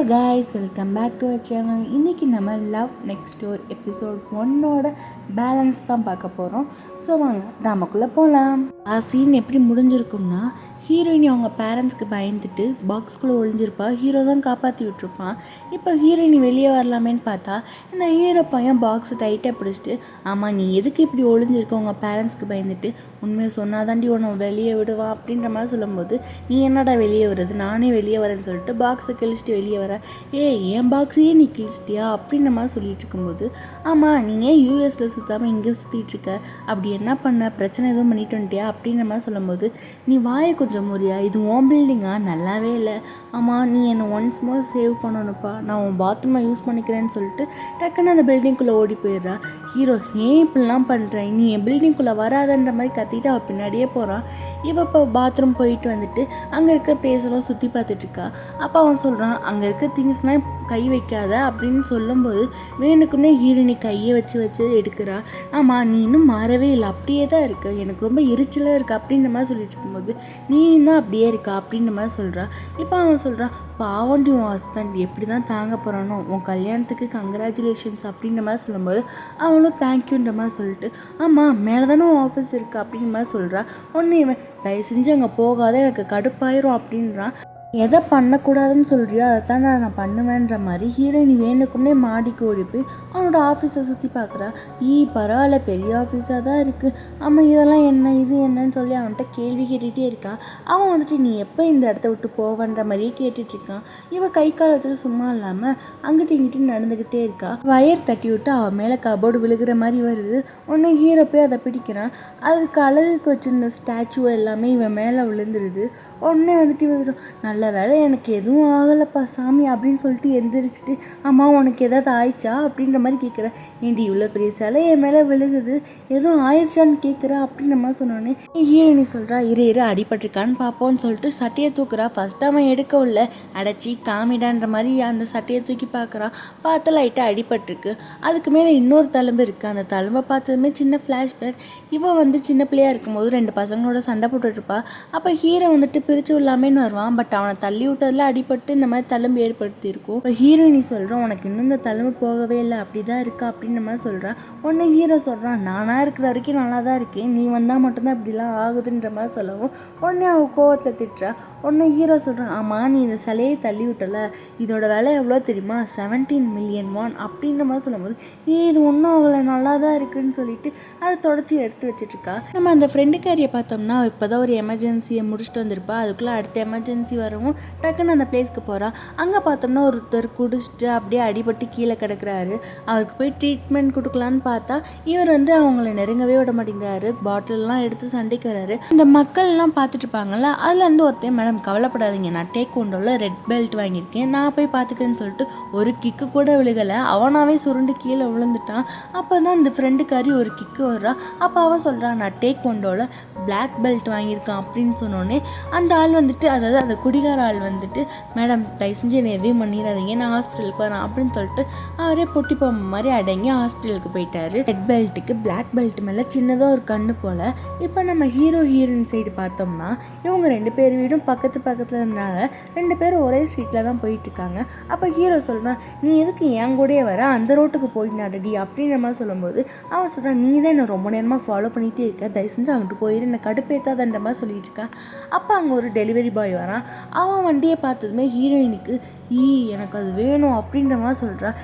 guys, welcome back to our channel. இன்னைக்கு நம்ம love next door episode 1ஓட balance தான் பார்க்க போகிறோம். ஸோ வாங்க ட்ராமாக்குள்ளே போகலாம். சீன் எப்படி முடிஞ்சிருக்கும்னா, ஹீரோயினி அவங்க பேரண்ட்ஸ்க்கு பயந்துட்டு பாக்ஸ்குள்ளே ஒழிஞ்சிருப்பா. ஹீரோ தான் காப்பாற்றி விட்டுருப்பான். இப்போ ஹீரோயினி வெளியே வரலாமேன்னு பார்த்தா இந்த ஹீரோ பையன் பாக்ஸை டைட்டாக பிடிச்சிட்டு, ஆமாம் நீ எதுக்கு இப்படி ஒழிஞ்சிருக்க உங்கள் பேரண்ட்ஸ்க்கு பயந்துட்டு, உண்மையை சொன்னாதாண்டி உன்னை வெளியே விடுவான் அப்படின்ற மாதிரி சொல்லும்போது, நீ என்னடா வெளியே வருது, நானே வெளியே வரேன்னு சொல்லிட்டு பாக்ஸை கிழிச்சிட்டு வெளியே வர, என் பாக்ஸையே நீ கிழிச்சிட்டியா அப்படின்ற மாதிரி சொல்லிட்டு இருக்கும்போது, ஆமாம் நீ ஏன் யூஎஸில் சுற்றாமல் இங்கே சுற்றிட்டு இருக்க, அப்படி என்ன பண்ண, பிரச்சனை எதுவும் பண்ணிட்டு வந்துட்டியா அப்படின்ற மாதிரி சொல்லும்போது, நீ வாயை கொஞ்சம் முறியா, இது உன் பில்டிங்கா, நல்லாவே இல்லை, ஆமாம் நீ என்னை ஒன்ஸ் மோர் சேவ் பண்ணணுப்பா, நான் உன் பாத்ரூமை யூஸ் பண்ணிக்கிறேன்னு சொல்லிட்டு டக்குன்னு அந்த பில்டிங்குள்ளே ஓடி போயிடுறா. ஹீரோ ஏன் இப்படிலாம் பண்ணுறேன், நீ என் பில்டிங்குள்ளே வராதன்ற மாதிரி கத்திட்டு அவள் பின்னாடியே போகிறான். இவள் இப்போ பாத்ரூம் போயிட்டு வந்துட்டு அங்கே இருக்கிற பிளேஸெல்லாம் சுற்றி பார்த்துட்ருக்கா. அப்போ அவன் சொல்கிறான், அங்கே இருக்க திங்ஸ்லாம் கை வைக்காத அப்படின்னு சொல்லும்போது வேணுக்குன்னே ஹீரோயினி கையை வச்சு வச்சு எடுக்கிறா. ஆமாம் நீ இன்னும் மாறவே இல்லை, அப்படியே தான் இருக்க, எனக்கு ரொம்ப எரிச்சலாக இருக்குது அப்படின்ற மாதிரி சொல்லிட்டு இருக்கும்போது, நீ தான் அப்படியே இருக்கா அப்படின்ற மாதிரி சொல்கிறான். இப்போ அவன் சொல்கிறான், பாவண்டி உன் ஹஸ்பண்ட் எப்படி தான் தாங்க போகிறானோ, உன் கல்யாணத்துக்கு கங்க்ராச்சுலேஷன்ஸ் அப்படின்ற மாதிரி சொல்லும்போது அவனும் தேங்க்யூன்ற மாதிரி சொல்லிட்டு, ஆமாம் மேலே தானே உன் ஆஃபீஸ் இருக்குது அப்படின்ற மாதிரி சொல்கிறான். ஒன்று இவன் தயவு செஞ்சு அங்கே போகாத, எனக்கு கடுப்பாயிரும் அப்படின்றான். எதை பண்ணக்கூடாதுன்னு சொல்கிறியோ அதை தான் நான் பண்ணுவேன்ற மாதிரி ஹீரோயினி வேணுக்குன்னே மாடிக்கு ஓடி போய் அவனோட ஆஃபீஸை சுற்றி பார்க்குறா. பரவாயில்ல பெரிய ஆஃபீஸாக தான் இருக்குது, ஆமாம் இதெல்லாம் என்ன இது என்னன்னு சொல்லி அவன்கிட்ட கேள்வி கேட்டுகிட்டே இருக்கா. அவன் வந்துட்டு நீ எப்போ இந்த இடத்த விட்டு போவன்ற மாதிரியே கேட்டுட்ருக்கான். இவன் கை கால் வச்சுட்டு சும்மா இல்லாமல் அங்கிட்டு இங்கிட்டு நடந்துக்கிட்டே இருக்கா. வயர் தட்டி விட்டு அவன் மேலே கபோர்டு விழுகிற மாதிரி வருது. ஒன்று ஹீரோ போய் அதை பிடிக்கிறான். அதுக்கு அழகுக்கு வச்சுருந்த ஸ்டாச்சு எல்லாமே இவன் மேலே விழுந்துருது. உடனே வந்துட்டு இவன், நல்ல வேலை எனக்கு எதுவும் ஆகலைப்பா சாமி அப்படின்னு சொல்லிட்டு எந்திரிச்சிட்டு, அம்மா உனக்கு எதாவது ஆயிடுச்சா அப்படின்ற மாதிரி கேட்குறேன். ஏண்டி இவ்வளோ பெரிய சிலை என் மேலே விழுகுது, எதுவும் ஆயிடுச்சான்னு கேட்குறா அப்படின்ற மாதிரி சொன்னோடனே ஹீரோயினி சொல்கிறா, இரு அடிபட்டிருக்கான்னு பார்ப்போன்னு சொல்லிட்டு சட்டையை தூக்குறா. ஃபஸ்ட்டு அவன் எடுக்க உள்ள அடைச்சி காமிடான்ற மாதிரி அந்த சட்டையை தூக்கி பார்க்குறான். பார்த்து லைட்டாக அடிபட்டிருக்கு. அதுக்கு மேலே இன்னொரு தழும்பு இருக்குது. அந்த தழும்பை பார்த்ததுமே சின்ன ஃப்ளாஷ்பேக். இவன் வந்து சின்ன பிள்ளையாக இருக்கும்போது 2 பசங்களோட சண்டை போட்டுட்ருப்பா. அப்போ ஹீரோ வந்துட்டு பிரித்து விடலாமேன்னு வருவான். பட் அவனை தள்ளி விட்டதில் அடிபட்டு இந்த மாதிரி தழும்பு ஏற்படுத்தியிருக்கும். இப்போ ஹீரோயினி சொல்கிறான், உனக்கு இன்னும் இந்த தழும்பு போகவே இல்லை, அப்படி தான் இருக்கா அப்படின்ற மாதிரி சொல்கிறான். உடனே ஹீரோ சொல்கிறான், நானாக இருக்கிற வரைக்கும் நல்லா தான் இருக்கேன், நீ வந்தால் மட்டும்தான் இப்படிலாம் ஆகுதுன்ற மாதிரி சொல்லவும் உடனே அவள் கோவத்தில் திட்டுறா. உடனே ஹீரோ சொல்கிறான், ஆமாம் நீ இந்த சிலையை தள்ளி விட்டல, இதோட விலை எவ்வளோ தெரியுமா, 17 மில்லியன் வான் அப்படின்ற மாதிரி சொல்லும்போது, இது ஒன்றும் அவளை நல்லா தான் இருக்குன்னு சொல்லிட்டு அதை தொடச்சி எடுத்து வச்சிட்ருக்கா. நம்ம அந்த ஃப்ரெண்டுக்காரியை பார்த்தோம்னா இப்போ தான் ஒரு எமர்ஜென்சியை முடிச்சுட்டு வந்திருப்பா. அதுக்குள்ளே அடுத்த எமர்ஜென்சி வரவும் டக்குன்னு அந்த பிளேஸ்க்கு போகிறான். அங்கே பார்த்தோம்னா ஒருத்தர் குடிச்சிட்டு அப்படியே அடிபட்டு கீழே கிடக்குறாரு. அவருக்கு போய் ட்ரீட்மெண்ட் கொடுக்கலான்னு பார்த்தா இவர் வந்து அவங்கள நெருங்கவே விட மாட்டேங்கிறாரு. பாட்டிலெலாம் எடுத்து சண்டைக்கு வராரு. இந்த மக்கள்லாம் பார்த்துட்டு இருப்பாங்கல்ல, அதில் வந்து ஒருத்தன், மேடம் கவலைப்படாதீங்க, நான் டேக்வாண்டோவில் ரெட் பெல்ட் வாங்கியிருக்கேன், நான் போய் பார்த்துக்கிறேன்னு சொல்லிட்டு ஒரு கிக்கு கூட விழுகலை, அவனாவே சுருண்டு கீழே விழுந்துட்டான். அப்போ தான் இந்த ஃப்ரெண்டுக்காரி ஒரு கிக்கு வர்றான். அப்போ அவன் சொல்கிறான், நான் டேக்வாண்டோவில் பிளாக் பெல்ட் வாங்கியிருக்கான் அப்படின்னு சொன்னோடனே அந்த ஆள் வந்துட்டு, அதாவது அந்த குடிகார ஆள் வந்துட்டு, மேடம் தயவு செஞ்சு என்னை எதையும் பண்ணிடாதீங்க, நான் ஹாஸ்பிட்டலுக்கு வரேன் அப்படின்னு சொல்லிட்டு அவரே பொட்டி போன மாதிரி அடங்கி ஹாஸ்பிட்டலுக்கு போயிட்டாரு. ரெட் பெல்ட்டுக்கு பிளாக் பெல்ட் மேலே சின்னதாக ஒரு கண்ணு போல். இப்போ நம்ம ஹீரோயின் சைடு பார்த்தோம்னா இவங்க 2 பேர் வீடும் பக்கத்தில் இருந்தனால 2 பேரும் ஒரே ஸ்ட்ரீட்டில் தான் போயிட்டுருக்காங்க. அப்போ ஹீரோ சொல்கிறான், நீ எதுக்கு என் கூடயே வர, அந்த ரோட்டுக்கு போயினாடடி அப்படின்ற மாதிரி சொல்லும்போது அவன் சொல்கிறான், நீ தான் என்னை ரொம்ப நேரமாக ஃபாலோ பண்ணிகிட்டே இருக்க, தயவு செஞ்சு அங்கிட்டு போயிரு, என்னை கடுப்பேத்தாதன்ற மாதிரி சொல்லிட்டு இருக்கா. அப்போ அங்கே ஒரு டெலிவரி பாய் வரான். அவன் வண்டியை பார்த்ததுமே ஹீரோயினுக்கு எனக்கு அது வேணும் அப்படின்ற மாதிரி சொல்கிறான்.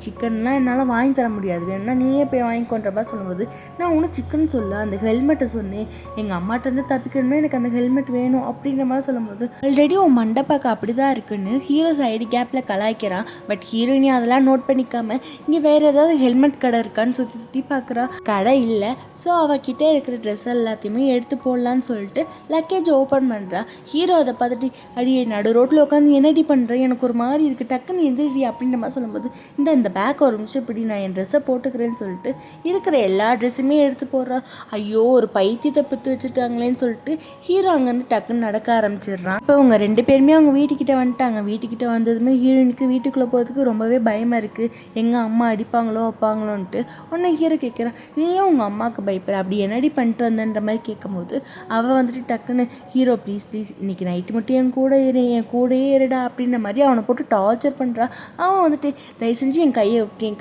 சிக்கன்லாம் என்னால் வாங்கி தர முடியாது, வேணும்னா நீயே போய் வாங்கிக்கொன்ற மாதிரி சொல்லும்போது, நான் ஒன்றும் சிக்கன் சொல்ல, அந்த ஹெல்மெட்டை சொன்னேன், எங்கள் அம்மாட்ட இருந்து தப்பிக்கணுமே, எனக்கு அந்த ஹெல்மெட் வேணும் அப்படின்ற மாதிரி சொல்லும்போது, ஆல்ரெடி உன் மண்டப்பாக்க அப்படி தான் இருக்குன்னு ஹீரோ சைடு கேப்பில் கலாய்க்கிறான். பட் ஹீரோயினி அதெல்லாம் நோட் பண்ணிக்காம இங்கே வேறு ஏதாவது ஹெல்மெட் கடை இருக்கான்னு சுற்றி பார்க்குறா. கடை இல்லை. ஸோ அவகிட்டே இருக்கிற ட்ரெஸ் எல்லாத்தையுமே எடுத்து போடலான்னு சொல்லிட்டு லக்கேஜ் ஓப்பன் பண்ணுறா. ஹீரோ அதை பார்த்துட்டு, அடியே நடு ரோட்டில் உட்காந்து என்னடி பண்ணுறேன், எனக்கு ஒரு மாதிரி இருக்குது, டக்குன்னு எந்திரி அப்படின்ற மாதிரி சொல்லும்போது, இந்த பேக் ஒரு நிமிஷம் இப்படி நான் என் ட்ரெஸ்ஸை போட்டுக்கிறேன்னு சொல்லிட்டு இருக்கிற எல்லா ட்ரெஸ்ஸுமே எடுத்து போடுறா. ஐயோ ஒரு பைத்தியத்தை பித்து வச்சுருக்காங்களேன்னு சொல்லிட்டு ஹீரோ அங்கேருந்து டக்குன்னு நடக்க ஆரம்பிச்சிடுறான். இப்போ அவங்க 2 பேருமே அவங்க வீட்டுக்கிட்ட வந்துட்டாங்க. வீட்டுக்கிட்ட வந்ததுமே ஹீரோயினுக்கு வீட்டுக்குள்ளே போகிறதுக்கு ரொம்பவே பயமாக இருக்குது. எங்கள் அம்மா அடிப்பாங்களோ வைப்பாங்களோன்ட்டு. உடனே ஹீரோ கேட்குறான், நீயும் உங்கள் அம்மாவுக்கு பயப்படுற, அப்படி என்னடி பண்ணிட்டு வந்தன்ற மாதிரி கேட்கும்போது அவள் வந்துட்டு டக்குன்னு, ஹீரோ ப்ளீஸ் இன்னைக்கு நைட்டு மட்டும் என் கூட கூட இரு, என் கூடயே இருடா அப்படின்ற மாதிரி அவனை போட்டு டார்ச்சர் பண்ணுறான். அவன் வந்துட்டு தயவு செஞ்சு என்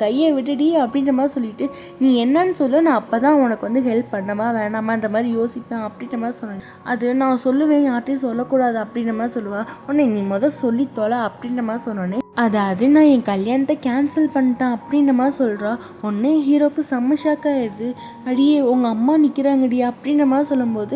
கையை விட்டுடி அப்படின்ற மாதிரி சொல்லிட்டு நீ என்னன்னு சொல்லு, நான் அப்போ தான் உனக்கு வந்து ஹெல்ப் பண்ணமா வேணாமான்ற மாதிரி யோசிப்பேன் அப்படின்ற மாதிரி சொன்னேன். அது நான் சொல்லுவேன், யார்ட்டையும் சொல்லக்கூடாது அப்படின்ற மாதிரி சொல்லுவான். உடனே நீ சொல்லி தொலை அப்படின்ற மாதிரி சொன்னோன்னே அதாவது நான் என் கல்யாணத்தை கேன்சல் பண்ணிட்டேன் அப்படின்ற மாதிரி சொல்கிறா. உடனே ஹீரோக்கு செம்ம ஷாக் ஆயிடுது. அடியே உங்கள் அம்மா நிற்கிறாங்கடி அப்படின்ற மாதிரி சொல்லும்போது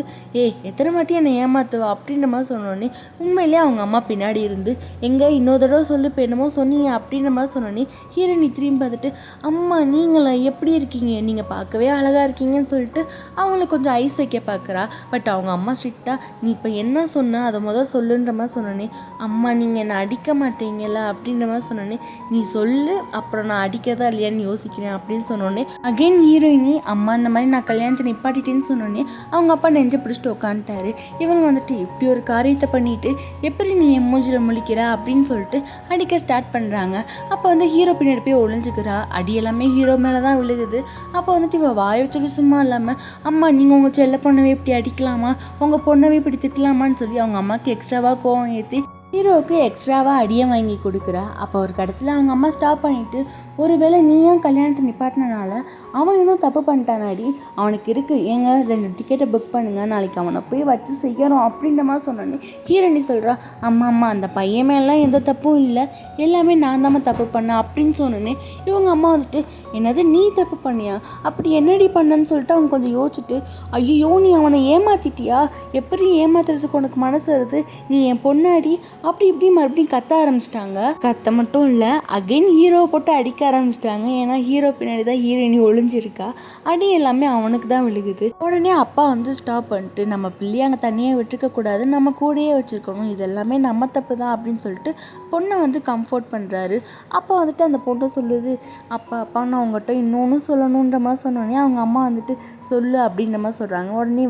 எத்தனை வாட்டி என்னை ஏமாத்துவா அப்படின்ற மாதிரி சொன்னோடனே உண்மையிலேயே அவங்க அம்மா பின்னாடி இருந்து எங்கே இன்னொரு தடவை சொல்லு இப்போ என்னமோ சொன்னீங்க அப்படின்ற மாதிரி சொன்னோடனே ஹீரோனி திரும்பி பார்த்துட்டு அம்மா நீங்களா எப்படி இருக்கீங்க, நீங்கள் பார்க்கவே அழகாக இருக்கீங்கன்னு சொல்லிட்டு அவங்களுக்கு கொஞ்சம் ஐஸ் வைக்க பார்க்குறா. பட் அவங்க அம்மா ஸ்ட்ரிக்டாக நீ இப்போ என்ன சொன்ன அதை சொல்லுன்ற மாதிரி சொன்னோன்னே அம்மா நீங்கள் என்னை அடிக்க மாட்டீங்களா அப்படின்ற மாதிரி சொன்னோன்னே நீ சொல்லு அப்புறம் நான் அடிக்கதா இல்லையான்னு யோசிக்கிறேன் அப்படின்னு சொன்னோன்னே அகைன் ஹீரோயினி அம்மா இந்த மாதிரி நான் கல்யாணத்தை நிப்பாட்டிட்டேன்னு சொன்னோன்னே அவங்க அப்பா நெஞ்சை பிடிச்சிட்டு உட்காந்துட்டாரு. இவங்க வந்துட்டு இப்படி ஒரு காரியத்தை பண்ணிட்டு எப்படி நீ என் மூஞ்சில் முழிக்கிற அப்படின்னு சொல்லிட்டு அடிக்க ஸ்டார்ட் பண்ணுறாங்க. அப்போ வந்து ஹீரோ பின்னாடி போய் ஒளிஞ்சுக்கிறா. அடி எல்லாமே ஹீரோ மேலே தான் விழுகுது. அப்போ வந்துட்டு இவள் வாய் வச்சுட்டு சும்மா இல்லாமல் அம்மா நீங்கள் உங்கள் செல்ல பொண்ணவே இப்படி அடிக்கலாமா, உங்கள் பொண்ணவே இப்படி திட்டலாமான்னு சொல்லி அவங்க அம்மாவுக்கு எக்ஸ்ட்ராவாக கோவம் ஏற்றி ஹீரோவுக்கு எக்ஸ்ட்ராவாக அடியை வாங்கி கொடுக்குறா. அப்போ ஒரு கடத்தில் அவங்க அம்மா ஸ்டாப் பண்ணிவிட்டு ஒருவேளை நீ ஏன் கல்யாணத்தை நிப்பாட்டினால அவன் எதுவும் தப்பு பண்ணிட்டானாடி, அவனுக்கு இருக்குது ஏங்க 2 டிக்கெட்டை புக் பண்ணுங்கள், நாளைக்கு அவனை போய் வச்சு செய்யறோம் அப்படின்ற மாதிரி சொன்னோன்னே ஹீரோனி சொல்கிறா அம்மா அந்த பையன் மேலாம் எந்த தப்பும் இல்லை, எல்லாமே நான் தான் தப்பு பண்ணேன் அப்படின்னு சொன்னோன்னே இவங்க அம்மா வந்துட்டு என்னது நீ தப்பு பண்ணியா, அப்படி என்னடி பண்ணன்னு சொல்லிட்டு அவங்க கொஞ்சம் யோசிச்சுட்டு ஐயோ நீ அவனை ஏமாத்திட்டியா, எப்படி ஏமாத்துறதுக்கு உனக்கு மனசு வருது, நீ என் பொண்ணாடி அப்படி இப்படி மறுபடியும் கத்த ஆரம்பிச்சிட்டாங்க. கத்த மட்டும் இல்லை அகைன் ஹீரோவை போட்டு அடிக்க ஆரம்பிச்சிட்டாங்க. ஏன்னா ஹீரோ பின்னாடி தான் ஹீரோயினி ஒளிஞ்சிருக்கா. அடி எல்லாமே அவனுக்கு தான் விழுகுது. உடனே அப்பா வந்து ஸ்டாப் பண்ணிட்டு நம்ம பிள்ளையை அங்கே தனியாக விட்டுருக்க கூடாது, நம்ம கூடயே வச்சுருக்கணும், இது எல்லாமே நம்ம தப்பு தான் அப்படின்னு சொல்லிட்டு பொண்ணை வந்து கம்ஃபோர்ட் பண்ணுறாரு. அப்போ வந்துட்டு அந்த பொண்ணை சொல்லுது அப்பா நான் அவங்ககிட்ட இன்னொன்று சொல்லணுன்ற மாதிரி சொன்னோடனே அவங்க அம்மா வந்துட்டு சொல்லு அப்படின்ற மாதிரி சொல்கிறாங்க. உடனே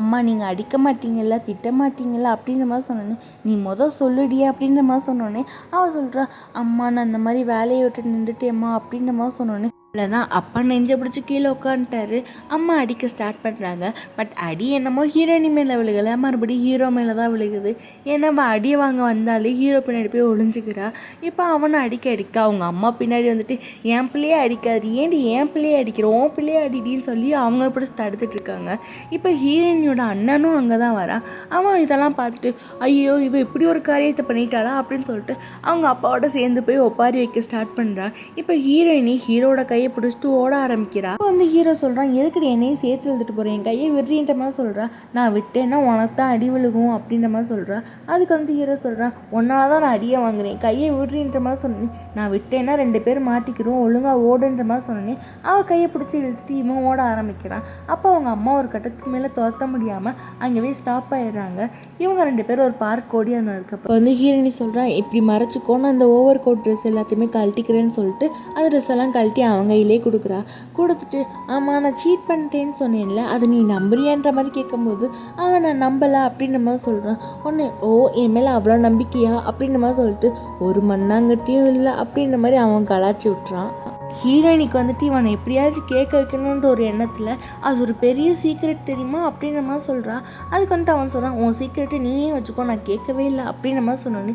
அம்மா நீங்கள் அடிக்க மாட்டீங்கல்ல திட்ட மாட்டீங்கல்ல அப்படின்ற மாதிரி சொன்னோன்னே நீ சொல்லுடி அப்படின்ற மாதிரி சொன்னோன்னே அவள் சொல்கிறா அம்மா நான் இந்த மாதிரி வேலையை விட்டு நின்றுட்டேம்மா அப்படின்ற மாதிரி சொன்னோன்னே தான் அப்பா நெஞ்ச பிடிச்சி கீழே உட்காந்துட்டாரு. அம்மா அடிக்க ஸ்டார்ட் பண்ணுறாங்க. பட் அடி என்னமோ ஹீரோயினி மேலே விழுகலை, மறுபடியும் ஹீரோ மேலே தான் விழுகுது. ஏன்னா அவன் அடி வாங்க வந்தாலே ஹீரோ பின்னாடி போய் ஒளிஞ்சுக்கிறா. இப்போ அவனை அடிக்க அவங்க அம்மா பின்னாடி வந்துட்டு என் பிள்ளையே அடிக்காது, ஏன்டி என் பிள்ளையே அடிக்கிற, உன் பிள்ளையே அடிடின்னு சொல்லி அவங்கள பிடிச்சி தடுத்துட்டு இருக்காங்க. இப்போ ஹீரோயினியோட அண்ணனும் அங்கே தான் வரான். அவன் இதெல்லாம் பார்த்துட்டு ஐயோ இவ இப்படி ஒரு காரியத்தை பண்ணிட்டாளா அப்படின்னு சொல்லிட்டு அவங்க அப்பாவோட சேர்ந்து போய் ஒப்பாரி வைக்க ஸ்டார்ட் பண்ணுறான். இப்போ ஹீரோயினி ஹீரோட கையை பிடிச்சிட்டு ஓட ஆரம்பிக்கிறா. இப்போ வந்து ஹீரோ சொல்கிறான் எதுக்கடி என்னையும் சேர்த்து எழுதிட்டு போகிறேன், என் கையை விடுறின்ற மாதிரி சொல்கிறான். நான் விட்டேன்னா உனக்கு தான் அடி விழுகும் அப்படின்ற மாதிரி சொல்கிறான். அதுக்கு வந்து ஹீரோ சொல்கிறான் ஒன்னால தான் நான் அடியை வாங்குறேன், கையை விடுறின்ற மாதிரி சொன்னேன், நான் விட்டேன்னா 2 பேர் மாட்டிக்கிறோம், ஒழுங்காக ஓடுன்ற மாதிரி சொன்னேன். அவள் கையை பிடிச்சி இழுத்துட்டு இவன் ஓட ஆரம்பிக்கிறான். அப்போ அவங்க அம்மா ஒரு கட்டத்துக்கு மேலே துரத்த முடியாமல் அங்கேயே ஸ்டாப் ஆயிடுறாங்க. இவங்க 2 பேரும் ஒரு பார்க் ஓடி அதுக்கப்புறம் வந்து ஹீரோயினி சொல்கிறான் இப்படி மறைச்சிக்கோ, நான் இந்த ஓவர் கோட் ட்ரெஸ் எல்லாத்தையுமே கழட்டிக்கிறேன்னு சொல்லிட்டு அந்த ட்ரெஸ் எல்லாம் கழட்டி அவங்க கையிலே கொடுக்குறா. கொடுத்துட்டு ஆமாம் நான் சீட் பண்ணிட்டேன்னு சொன்னேன்ல அதை நீ நம்புறியான்ற மாதிரி கேட்கும்போது அவன் நான் நம்பலை அப்படின்ற மாதிரி சொல்கிறான். உடனே என் மேலே அவ்வளோ நம்பிக்கையா அப்படின்ற மாதிரி சொல்லிட்டு ஒரு மண்ணாங்கட்டியும் இல்லை அப்படின்ற மாதிரி அவன் கலாச்சி விட்டுறான். ஹீரோயினிக்கு வந்துட்டு இவனை எப்படியாச்சும் கேட்க வைக்கணுன்ற ஒரு எண்ணத்தில் அது ஒரு பெரிய சீக்ரெட் தெரியுமா அப்படின்ற மாதிரி சொல்கிறான். அதுக்கு வந்துட்டு அவன் சொல்கிறான் உன் சீக்ரெட்டை நீயே வச்சுக்கோ, நான் கேட்கவே இல்லை அப்படின்ற மாதிரி சொன்னோன்னே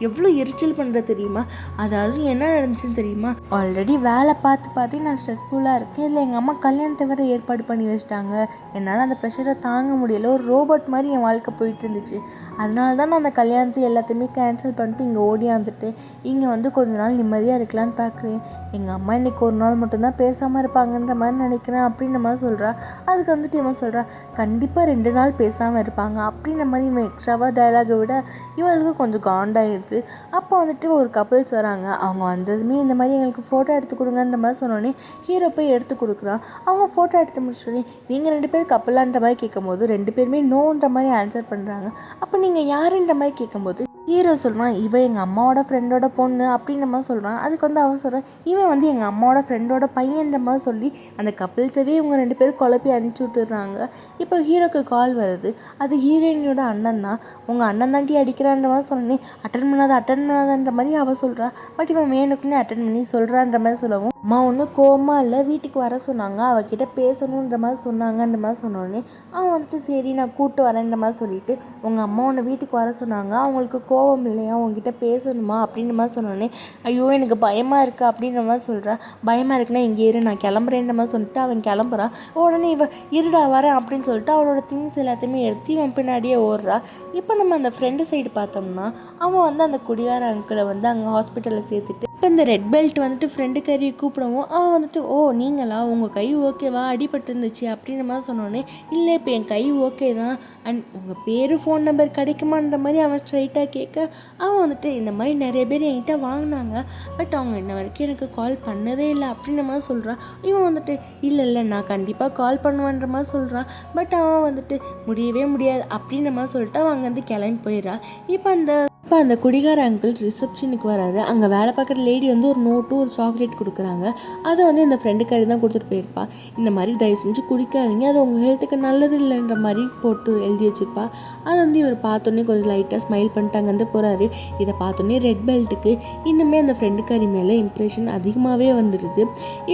எவ்வளோ எரிச்சல் பண்ணுற தெரியுமா, அதாவது என்ன நடந்துச்சுன்னு தெரியுமா, ஆல்ரெடி வேலை பார்த்து நான் ஸ்ட்ரெஸ்ஃபுல்லாக இருக்கேன், இல்லை எங்கள் அம்மா கல்யாணத்தை வேறு ஏற்பாடு பண்ணி வச்சிட்டாங்க, என்னால் அந்த ப்ரெஷரை தாங்க முடியலை, ஒரு ரோபோட் மாதிரி என் வாழ்க்கை போயிட்டு இருந்துச்சு, அதனால தான் நான் அந்த கல்யாணத்தை எல்லாத்தையுமே கேன்சல் பண்ணிட்டு இங்கே ஓடியாந்துட்டு இங்கே வந்து கொஞ்ச நாள் நிம்மதியாக இருக்கலான்னு பார்க்குறேன், எங்கள் அம்மா இன்றைக்கி ஒரு நாள் மட்டும்தான் பேசாமல் இருப்பாங்கன்ற மாதிரி நினைக்கிறேன் அப்படின்ற மாதிரி சொல்கிறா. அதுக்கு வந்துட்டு இவன் சொல்கிறா கண்டிப்பாக 2 நாள் பேசாமல் இருப்பாங்க அப்படின்ற மாதிரி இவன் எக்ஸ்ட்ராவாக டைலாகை விட இவளுக்கு கொஞ்சம் காண்டாயிடுது. அப்போ வந்துட்டு ஒரு கப்பிள்ஸ் வராங்க. அவங்க வந்ததுமே இந்த மாதிரி எங்களுக்கு ஃபோட்டோ எடுத்து கொடுங்கன்ற மாதிரி சொன்னோன்னே ஹீரோ போய் எடுத்து கொடுக்குறான். அவங்க ஃபோட்டோ எடுத்து முடிச்சோடனே நீங்கள் 2 பேர் கப்பலான்ற மாதிரி கேட்கும்போது 2 பேருமே நோன்ற மாதிரி ஆன்சர் பண்ணுறாங்க. அப்போ நீங்கள் யாருன்ற மாதிரி கேட்கும்போது ஹீரோ சொல்கிறான் இவன் எங்கள் அம்மாவோட ஃப்ரெண்டோட பொண்ணு அப்படின்ற மாதிரி சொல்கிறான். அதுக்கு வந்து அவன் சொல்கிறான் இவன் வந்து எங்கள் அம்மாவோட ஃப்ரெண்டோட பையன்ற மாதிரி சொல்லி அந்த கப்பிள்ஸவே இவங்க 2 பேரும் குழப்பி அனுப்பிச்சி விட்டுடுறாங்க. இப்போ ஹீரோக்கு கால் வருது. அது ஹீரோயினியோட அண்ணன் தான். உங்கள் அண்ணன் தாண்டி அடிக்கிறான்ற மாதிரி சொன்னேன், அட்டன் பண்ணாதன்ற மாதிரி அவள் சொல்கிறா. பட் இவன் வேணுக்குன்னு அட்டன் பண்ணி சொல்கிறான்ற மாதிரி சொல்லவும் அம்மா ஒன்றும் கோவமா இல்லை, வீட்டுக்கு வர சொன்னாங்க, அவகிட்ட பேசணுன்ற மாதிரி சொன்னாங்கன்ற மாதிரி சொன்னோடனே அவன் வந்துட்டு சரி நான் கூப்பிட்டு வரேன்ற மாதிரி சொல்லிட்டு, உங்கள் அம்மா உன்னை வீட்டுக்கு வர சொன்னாங்க, அவங்களுக்கு கோவம் இல்லையா, உங்ககிட்ட பேசணுமா அப்படின்ற மாதிரி சொன்னோடனே ஐயோ எனக்கு பயமாக இருக்குது அப்படின்ற மாதிரி சொல்கிறேன். பயமாக இருக்குன்னா இங்கே இரு, நான் கிளம்புறேன்ற மாதிரி சொல்லிட்டு அவன் கிளம்புறான். உடனே இவன் இருடா வரேன் அப்படின்னு சொல்லிட்டு அவளோட திங்ஸ் எல்லாத்தையுமே எடுத்து இவன் பின்னாடியே ஓடுறா. இப்போ நம்ம அந்த ஃப்ரெண்டு சைடு பார்த்தோம்னா அவன் வந்து அந்த குடிகார அங்கிளை வந்து அங்கே ஹாஸ்பிட்டலில் சேர்த்துட்டு இப்போ இந்த ரெட் பெல்ட் வந்துட்டு ஃப்ரெண்டு கறியை கூப்பிடவும் அவன் வந்துட்டு ஓ நீங்களா, உங்கள் கை ஓகேவா, அடிபட்டு இருந்துச்சு அப்படின்ற மாதிரி சொன்னோடனே இல்லை இப்போ என் கை ஓகே தான், அண்ட் உங்கள் பேர் ஃபோன் நம்பர் கிடைக்குமான்ற மாதிரி அவன் ஸ்ட்ரைட்டாக கேட்க அவன் வந்துட்டு இந்த மாதிரி நிறைய பேர் என்கிட்ட வாங்கினாங்க, பட் அவங்க இன்ன வரைக்கும் எனக்கு கால் பண்ணதே இல்லை அப்படின்ற மாதிரி சொல்கிறான். இவன் வந்துட்டு இல்லை நான் கண்டிப்பாக கால் பண்ணுவேன்ற மாதிரி சொல்கிறான். பட் அவன் வந்துட்டு முடியவே முடியாது அப்படின்ற மாதிரி சொல்லிட்டு அவன் அங்கேருந்து கிளம்பி போயிடுறான். இப்போ அந்த குடிகார அங்கிள் ரிசப்ஷனுக்கு வராரு. அங்கே வேலை பார்க்குற லேடி வந்து ஒரு நோட்டு ஒரு சாக்லேட் கொடுக்குறாங்க. அதை வந்து இந்த ஃப்ரெண்டுக்காரி தான் கொடுத்துட்டு போயிருப்பா. இந்த மாதிரி தயவு செஞ்சு குடிக்காதீங்க, அது உங்கள் ஹெல்த்துக்கு நல்லது இல்லைன்ற மாதிரி போட்டு எழுதி வச்சுருப்பா. அதை வந்து இவர் பார்த்தோன்னே கொஞ்சம் லைட்டாக ஸ்மைல் பண்ணிட்டு அங்கேருந்து போகிறாரு. இதை பார்த்தோன்னே ரெட் பெல்ட்டுக்கு இன்னுமே அந்த ஃப்ரெண்டுக்காரி மேலே இம்ப்ரெஷன் அதிகமாகவே வந்துடுது.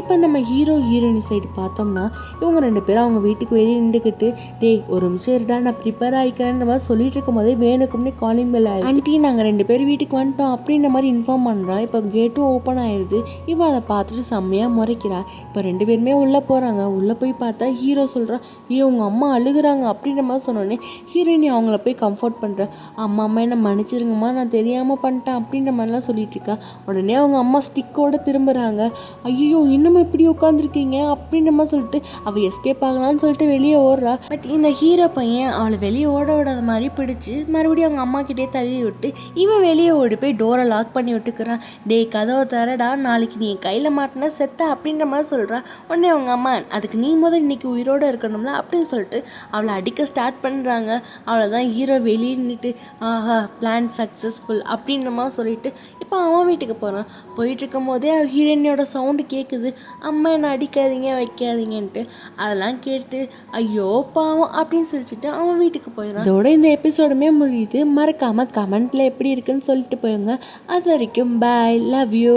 இப்போ நம்ம ஹீரோ ஹீரோயினி சைடு பார்த்தோம்னா இவங்க 2 பேரும் அவங்க வீட்டுக்கு வெளியே நின்றுக்கிட்டு டேய் ஒரு நிமிஷம் இருடா நான் ப்ரிப்பேர் ஆகிக்கிறேன்ற மாதிரி சொல்லிட்டு இருக்கும் போதே வேணுக்கும்னே காலிங் பெல் ஆண்டி நாங்கள் 2 பேர் வீட்டுக்கு வந்துட்டோம் அப்படின்ற மாதிரி இன்ஃபார்ம் பண்ணுறான். இப்போ கேட்டும் ஓப்பன் ஆயிடுது. இவன் அதை பார்த்துட்டு செம்மையாக முறைக்கிறா. இப்போ 2 பேருமே உள்ளே போகிறாங்க. உள்ளே போய் பார்த்தா ஹீரோ சொல்கிறான் ஐயோ உங்கள் அம்மா அழுகுறாங்க அப்படின்ற மாதிரி சொன்னோடனே ஹீரோயினி அவங்கள போய் கம்ஃபர்ட் பண்ணுறேன். அம்மா என்ன மன்னிச்சிருங்கம்மா, நான் தெரியாமல் பண்ணிட்டேன் அப்படின்ற மாதிரிலாம் சொல்லிட்டு இருக்கா. உடனே அவங்க அம்மா ஸ்டிக்கோடு திரும்புகிறாங்க. ஐயோ இன்னும் இப்படி உட்காந்துருக்கீங்க அப்படின்ற மாதிரி சொல்லிட்டு அவள் எஸ்கேப் ஆகலான்னு சொல்லிட்டு வெளியே ஓடுறா. பட் இந்த ஹீரோ பையன் அவளை வெளியே ஓட விடாத மாதிரி பிடிச்சி மறுபடியும் அவங்க அம்மா கிட்டே தள்ளி விட்டு இவன் வெளியே ஓடி போய் டோரை லாக் பண்ணி விட்டுக்கிறான். டே கதவை தரடா, நாளைக்கு நீ கையில் மாட்டினா செத்த அப்படின்ற மாதிரி சொல்கிறான். உடனே அவங்க அம்மா அதுக்கு நீ முதல் இன்னைக்கு உயிரோடு இருக்கணும்ல அப்படின்னு சொல்லிட்டு அவளை அடிக்க ஸ்டார்ட் பண்ணுறாங்க. அவ்வளோதான் ஹீரோ வெளியே நின்றுட்டு ஆஹா பிளான் சக்ஸஸ்ஃபுல் அப்படின்ற மாதிரி சொல்லிட்டு இப்போ அவன் வீட்டுக்கு போகிறான். போயிட்டுருக்கும் போதே ஹீரோயினோட சவுண்டு கேட்குது, அம்மா என்னை அடிக்காதீங்க வைக்காதீங்கன்ட்டு. அதெல்லாம் கேட்டு ஐயோ பாவம் அப்படின்னு சிரிச்சுட்டு அவன் வீட்டுக்கு போயிடுறான். இதோட இந்த எபிசோடுமே முடியுது. மறக்காமல் கமெண்ட்டில் எப்படி இருக்குன்னு சொல்லிட்டு போயுங்க. அது வரைக்கும் பாய், லவ் யூ.